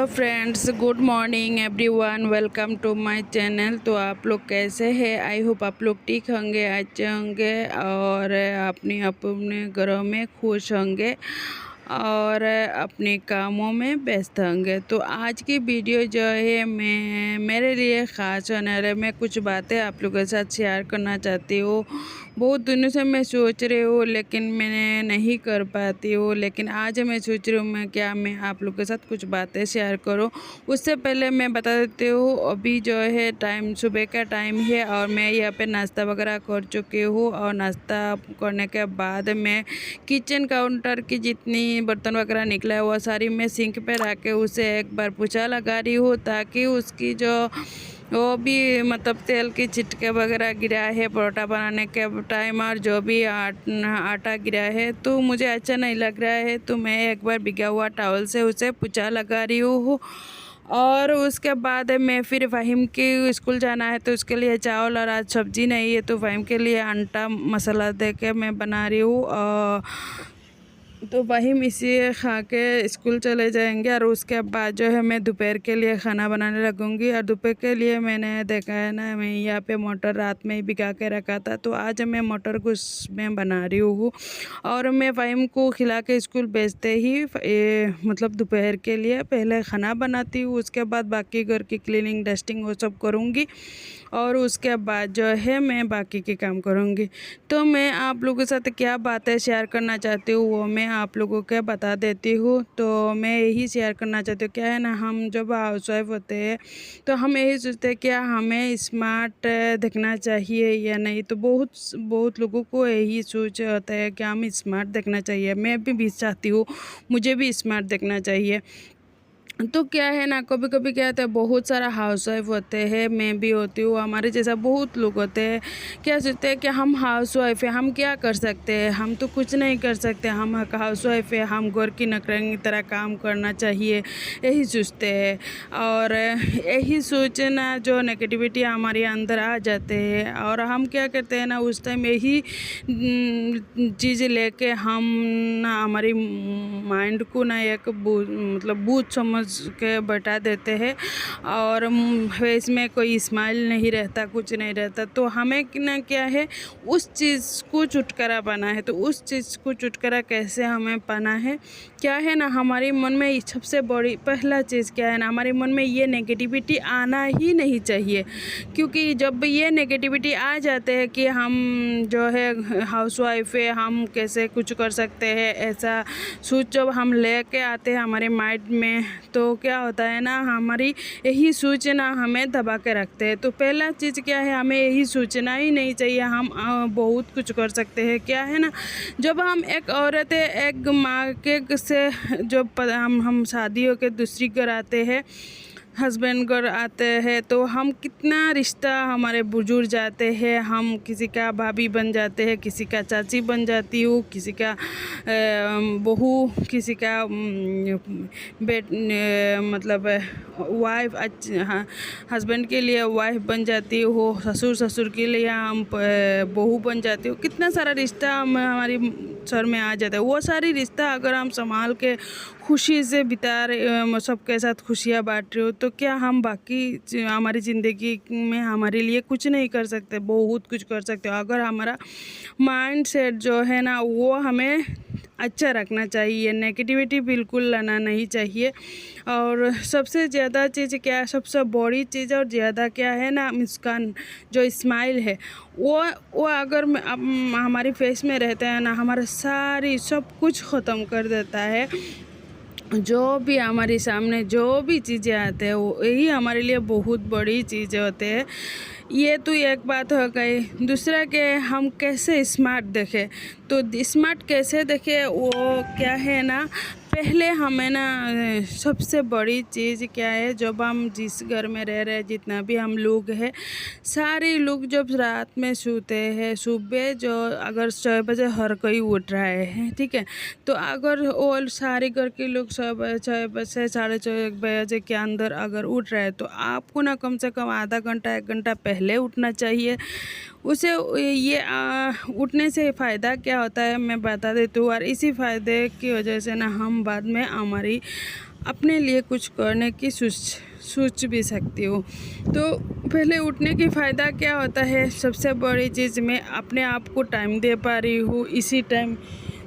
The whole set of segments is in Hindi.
Hello friends, good morning everyone, welcome to my channel. तो आप लोग कैसे हैं? आई होप आप लोग ठीक होंगे, अच्छे होंगे और अपने घरों में खुश होंगे और अपने कामों में व्यस्त होंगे। तो आज की वीडियो जो है मैं मेरे लिए ख़ास होने वाले, मैं कुछ बातें आप लोगों के साथ शेयर करना चाहती हूँ। बहुत दिनों से मैं सोच रही हूँ लेकिन मैंने नहीं कर पाती हूँ, लेकिन आज मैं सोच रही हूँ मैं आप लोगों के साथ कुछ बातें शेयर करूँ। उससे पहले मैं बता देती हूँ, अभी जो है टाइम सुबह का टाइम है और मैं यहाँ पे नाश्ता वगैरह कर चुकी हूँ और नाश्ता करने के बाद मैं किचन काउंटर की जितनी बर्तन वगैरह निकला है वो सारी मैं सिंक पे रख के उसे एक बार पोछा लगा रही हूँ, ताकि उसकी जो वो भी मतलब तेल की चिटके वगैरह गिरा है परोठा बनाने के टाइम और जो भी आटा गिरा है तो मुझे अच्छा नहीं लग रहा है। तो मैं एक बार भिगा हुआ टॉवल से उसे पोछा लगा रही हूँ और उसके बाद मैं फिर फ़हीम के स्कूल जाना है तो उसके लिए चावल और आज सब्ज़ी नहीं है तो फ़हीम के लिए आटा मसाला दे के मैं बना रही हूँ। तो वही इसे खा के स्कूल चले जाएंगे और उसके बाद जो है मैं दोपहर के लिए खाना बनाने लगूंगी। और दोपहर के लिए मैंने देखा है ना, मैं यहाँ पे मटर रात में ही भिगा के रखा था तो आज मैं मटर को मैं बना रही हूँ और मैं फ़हीम को खिला के स्कूल भेजते ही मतलब दोपहर के लिए पहले खाना बनाती हूँ, उसके बाद बाकी घर की क्लीनिंग डस्टिंग वो सब करूँगी और उसके बाद जो है मैं बाकी के काम करूँगी। तो मैं आप लोगों के साथ क्या बातें शेयर करना चाहती हूँ वो मैं आप लोगों को बता देती हूँ। तो मैं यही शेयर करना चाहती हूँ, क्या है ना, हम जब हाउसवाइफ होते हैं तो हम यही सोचते हैं क्या हमें स्मार्ट दिखना चाहिए या नहीं। तो बहुत लोगों को यही सोच होता है कि हम स्मार्ट दिखना चाहिए। मैं भी चाहती हूँ मुझे भी स्मार्ट दिखना चाहिए। तो क्या है ना, कभी कभी क्या होता है, बहुत सारा हाउसवाइफ होते हैं, मैं भी होती हूँ, हमारे जैसा बहुत लोग होते हैं। क्या सोचते हैं कि हम हाउसवाइफ है, हम क्या कर सकते हैं, हम तो कुछ नहीं कर सकते, हम हाउसवाइफ है, हम घर की नौकरानी की तरह काम करना चाहिए, यही सोचते हैं। और यही सोचना जो नेगेटिविटी हमारे अंदर आ जाते हैं और हम क्या करते हैं ना, उस टाइम यही चीज़ लेके हम ना हमारी माइंड को ना एक मतलब बूझ समझ के बैठा देते हैं और फेस में कोई स्माइल नहीं रहता, कुछ नहीं रहता। तो हमें ना क्या है, उस चीज़ को छुटकारा पाना है। तो उस चीज़ को छुटकारा कैसे हमें पाना है, क्या है ना, हमारे मन में सबसे बड़ी पहला चीज़ क्या है ना, हमारे मन में ये नेगेटिविटी आना ही नहीं चाहिए। क्योंकि जब ये नेगेटिविटी आ जाते हैं कि हम जो है हाउसवाइफ है, हम कैसे कुछ कर सकते हैं, ऐसा सोच जब हम लेके आते हैं हमारे माइंड में तो क्या होता है ना, हमारी यही सोचना हमें दबा के रखते हैं। तो पहला चीज़ क्या है, हमें यही सोचना ही नहीं चाहिए हम बहुत कुछ कर सकते हैं। क्या है ना, जब हम एक औरत है, एक माँ के से जब हम शादी होकर दूसरी घर आते हैं, हस्बैंड घर आते हैं, तो हम कितना रिश्ता हमारे बुजुर्ग जाते हैं, हम किसी का भाभी बन जाते हैं, किसी का चाची बन जाती हूँ, किसी का बहू, किसी का मतलब वाइफ, हाँ, हस्बैंड के लिए वाइफ बन जाती हो, ससुर के लिए हम बहू बन जाती हो। कितना सारा रिश्ता हमारी सर में आ जाता है। वो सारी रिश्ता अगर हम संभाल के खुशी से बिता रहे, सबके साथ खुशियाँ बांट रहे हो, तो क्या हम बाकी हमारी ज़िंदगी में हमारे लिए कुछ नहीं कर सकते? बहुत कुछ कर सकते हो। अगर हमारा माइंड सेट जो है ना वो हमें अच्छा रखना चाहिए, नेगेटिविटी बिल्कुल लाना नहीं चाहिए। और सबसे ज़्यादा चीज़ क्या है, सबसे बड़ी चीज़ और ज़्यादा क्या है ना, मुस्कान, जो स्माइल है वो अगर हमारी फेस में रहता है ना, हमारा सारी सब कुछ ख़त्म कर देता है। जो भी हमारे सामने जो भी चीज़ें आते हैं वो यही हमारे लिए बहुत बड़ी चीज़ें होते हैं। ये तो एक बात हो गई। दूसरा कि हम कैसे स्मार्ट देखें, तो स्मार्ट कैसे देखें वो क्या है ना, पहले हमें ना सबसे बड़ी चीज़ क्या है, जब हम जिस घर में रह रहे हैं, जितना भी हम लोग हैं, सारे लोग जब रात में सोते हैं, सुबह जो अगर 6 बजे हर कोई उठ रहा है, ठीक है, तो अगर वो सारे घर के लोग 6 बजे 6:30 बजे के अंदर अगर उठ रहे हैं तो आपको ना कम से कम आधा घंटा 1 घंटा पहले उठना चाहिए। उसे ये उठने से फ़ायदा क्या होता है मैं बता देती हूँ, और इसी फ़ायदे की वजह से ना हम बाद में हमारी अपने लिए कुछ करने की सोच भी सकती हूँ। तो पहले उठने की फ़ायदा क्या होता है, सबसे बड़ी चीज़ मैं अपने आप को टाइम दे पा रही हूँ। इसी टाइम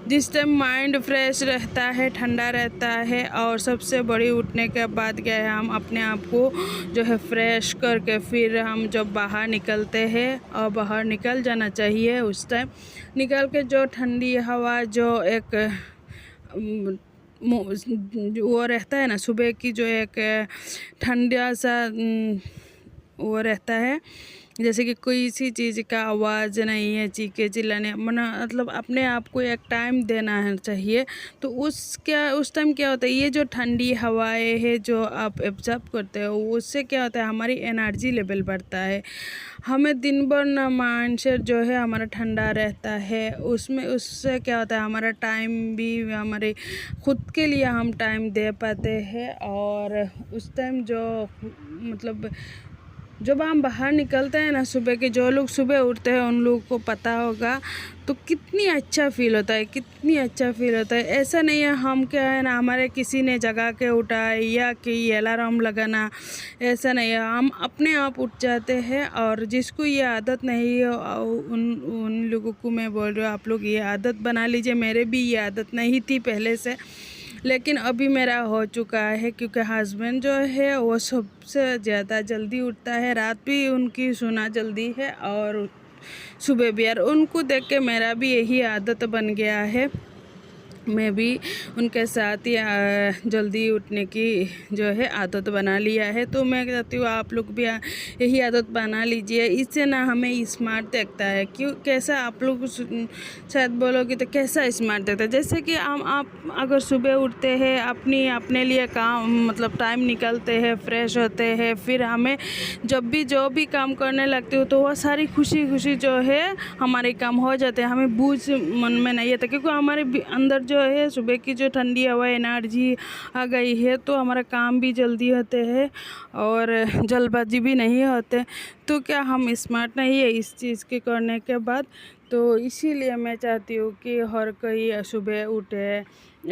जिस टाइम माइंड फ्रेश रहता है, ठंडा रहता है, और सबसे बड़ी उठने के बाद क्या है, हम अपने आप को जो है फ्रेश करके फिर हम जब बाहर निकलते हैं, और बाहर निकल जाना चाहिए उस टाइम निकल के जो ठंडी हवा जो एक वो रहता है ना, सुबह की जो एक ठंडा सा वो रहता है, जैसे कि कोई सी चीज़ का आवाज़ नहीं है, चीखे चिल्लाने, मतलब अपने आप को एक टाइम देना है चाहिए। तो उस टाइम क्या होता है, ये जो ठंडी हवाएं है जो आप एब्जॉर्ब करते हो, उससे क्या होता है, हमारी एनर्जी लेवल बढ़ता है। हमें दिन भर ना माइंडसेट जो है हमारा ठंडा रहता है, उससे क्या होता है, हमारा टाइम भी हमारे खुद के लिए हम टाइम दे पाते हैं। और उस टाइम जो मतलब जब हम बाहर निकलते हैं ना, सुबह के जो लोग सुबह उठते हैं उन लोगों को पता होगा, तो कितनी अच्छा फील होता है, कितनी अच्छा फील होता है। ऐसा नहीं है हम क्या है ना, हमारे किसी ने जगा के उठाए या कि अलार्म लगाना, ऐसा नहीं है, हम अपने आप उठ जाते हैं। और जिसको ये आदत नहीं है उन उन लोगों को मैं बोल रही हूँ, आप लोग ये आदत बना लीजिए। मेरे भी ये आदत नहीं थी पहले से, लेकिन अभी मेरा हो चुका है, क्योंकि हस्बैंड जो है वो सबसे ज़्यादा जल्दी उठता है, रात भी उनकी सोना जल्दी है और सुबह भी। यार उनको देख के मेरा भी यही आदत बन गया है, मैं भी उनके साथ ही जल्दी उठने की जो है आदत बना लिया है। तो मैं कहती हूँ आप लोग भी यही आदत बना लीजिए, इससे ना हमें स्मार्ट दिखता है। क्यों, कैसा आप लोग शायद बोलोगे तो कैसा स्मार्ट दिखता है, जैसे कि आप अगर सुबह उठते हैं, अपने लिए काम मतलब टाइम निकलते हैं, फ्रेश होते हैं, फिर हमें जब भी जो भी काम करने लगते हो तो वह सारी खुशी खुशी जो है हमारे काम हो जाते हैं, हमें बूझ मन में नहीं आता, क्योंकि हमारे अंदर जो है सुबह की जो ठंडी हवा एनर्जी आ गई है, तो हमारा काम भी जल्दी होते हैं और जल्दबाजी भी नहीं होते। तो क्या हम स्मार्ट नहीं है इस चीज़ के करने के बाद? तो इसीलिए मैं चाहती हूँ कि हर कोई सुबह उठे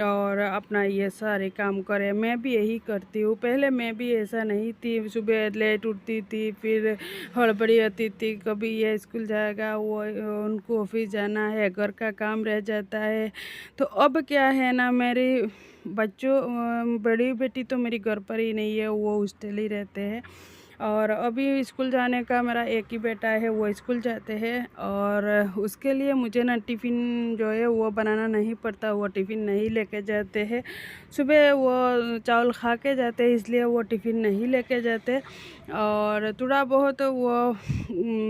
और अपना ये सारे काम करे। मैं भी यही करती हूँ, पहले मैं भी ऐसा नहीं थी, सुबह लेट उठती थी, फिर हड़बड़ी होती थी, कभी ये स्कूल जाएगा, वो उनको ऑफिस जाना है, घर का काम रह जाता है। तो अब क्या है ना, मेरी बड़ी बेटी तो मेरी घर पर ही नहीं है, वो हॉस्टल ही रहते हैं। और अभी स्कूल जाने का मेरा एक ही बेटा है, वो स्कूल जाते हैं, और उसके लिए मुझे ना टिफ़िन जो है वो बनाना नहीं पड़ता, वो टिफ़िन नहीं लेके जाते हैं। सुबह वो चावल खा के जाते हैं, इसलिए वो टिफ़िन नहीं लेके जाते। और थोड़ा बहुत वो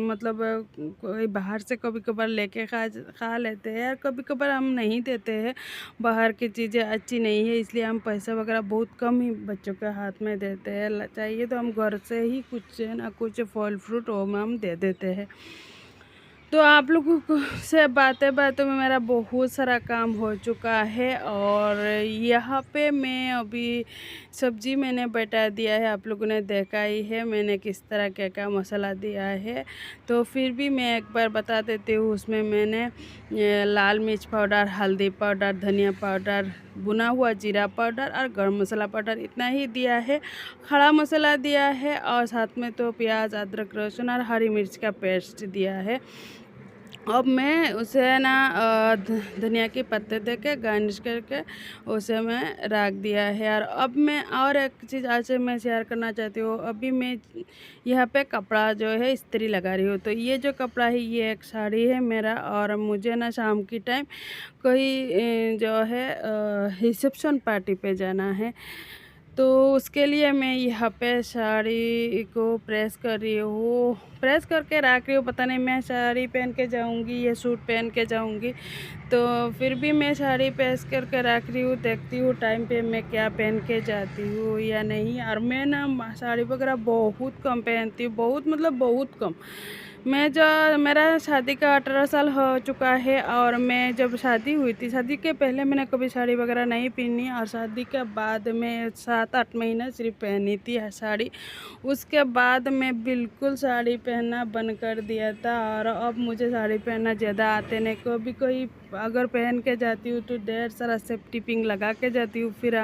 मतलब कोई बाहर से कभी कभार लेके खा लेते हैं, और कभी कभार हम नहीं देते हैं, बाहर की चीज़ें अच्छी नहीं है, इसलिए हम पैसा वगैरह बहुत कम ही बच्चों के हाथ में देते हैं। चाहिए तो हम घर से ही कुछ ना कुछ फल फ्रूट वो हम दे देते हैं। तो आप लोगों को से बातें बातों में मेरा बहुत सारा काम हो चुका है, और यहाँ पे मैं अभी सब्जी मैंने बटा दिया है, आप लोगों ने देखा ही है मैंने किस तरह क्या मसाला दिया है। तो फिर भी मैं एक बार बता देती हूँ, उसमें मैंने लाल मिर्च पाउडर, हल्दी पाउडर, धनिया पाउडर, भुना हुआ जीरा पाउडर और गरम मसाला पाउडर इतना ही दिया है। खड़ा मसाला दिया है, और साथ में तो प्याज, अदरक, लहसुन और हरी मिर्च का पेस्ट दिया है। अब मैं उसे ना धनिया के पत्ते दे के गार्निश करके उसे मैं रख दिया है। और अब मैं और एक चीज़ आज मैं शेयर करना चाहती हूँ। अभी मैं यहाँ पे कपड़ा जो है इस्त्री लगा रही हूँ। तो ये जो कपड़ा है ये एक साड़ी है मेरा, और मुझे ना शाम की टाइम कोई जो है रिसेप्शन पार्टी पे जाना है। तो उसके लिए मैं यहाँ पे साड़ी को प्रेस कर रही हूँ, प्रेस करके रख रही हूँ। पता नहीं मैं साड़ी पहन के जाऊँगी या सूट पहन के जाऊँगी, तो फिर भी मैं साड़ी प्रेस करके रख रही हूँ। देखती हूँ टाइम पे मैं क्या पहन के जाती हूँ या नहीं। और मैं ना साड़ी वगैरह बहुत कम पहनती हूँ, बहुत मतलब बहुत कम। मैं जो मेरा शादी का 18 साल हो चुका है, और मैं जब शादी हुई थी, शादी के पहले मैंने कभी साड़ी वगैरह नहीं पहनी, और शादी के बाद मैं 7-8 महीना सिर्फ पहनी थी साड़ी। उसके बाद मैं बिल्कुल साड़ी पहनना बंद कर दिया था, और अब मुझे साड़ी पहनना ज़्यादा आते नहीं। कभी कोई अगर पहन के जाती हूँ तो ढेर सारा सेफ्टी पिन लगा के जाती हूँ। फिर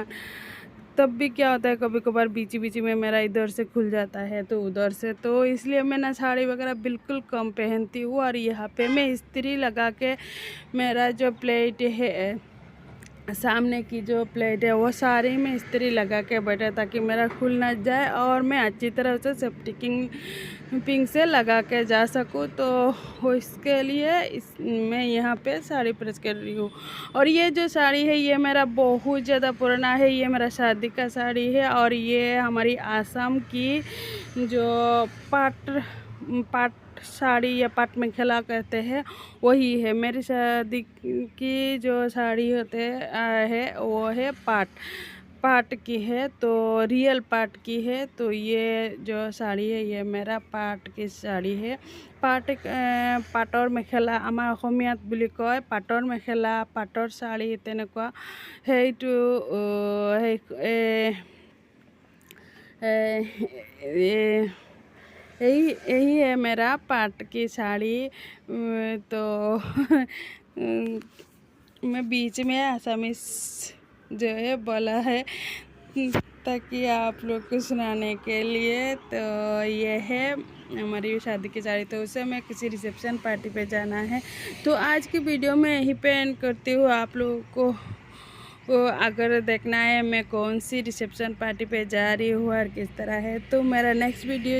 तब भी क्या होता है, कभी कभार बीच बीच में मेरा इधर से खुल जाता है तो उधर से, तो इसलिए मैं ना साड़ी वगैरह बिल्कुल कम पहनती हूँ। और यहाँ पे मैं इस्त्री लगा के मेरा जो प्लेट है, सामने की जो प्लेट है, वो सारी में इस्त्री लगा के बैठा ताकि मेरा खुल ना जाए और मैं अच्छी तरह से सेफ्टी पिंग से लगा के जा सकूँ। तो इसके लिए मैं यहाँ पे साड़ी प्रेस कर रही हूँ। और ये जो साड़ी है ये मेरा बहुत ज़्यादा पुराना है, ये मेरा शादी का साड़ी है। और ये हमारी आसाम की जो पाट साड़ी या पाट मेखला कहते हैं वही है। मेरी शादी की जो साड़ी होते है वो है पाट की है, तो रियल पाट की है। तो ये जो साड़ी है ये मेरा पाट की साड़ी है। पाटर मेखेला आमार अসমীয়াত বুলি কয় पाटर मेखेला पाटर साड़ी तेनेকুৱা সেইটো यही है मेरा पाट की साड़ी। तो मैं बीच में आसामीस जो है बोला है ताकि आप लोग को सुनाने के लिए। तो ये है हमारी शादी की साड़ी, तो उसे मैं किसी रिसेप्शन पार्टी पे जाना है। तो आज की वीडियो में यहीं पे एंड करती हूँ। आप लोगों को अगर देखना है मैं कौन सी रिसेप्शन पार्टी पे जा रही हूँ और किस तरह है, तो मेरा नेक्स्ट वीडियो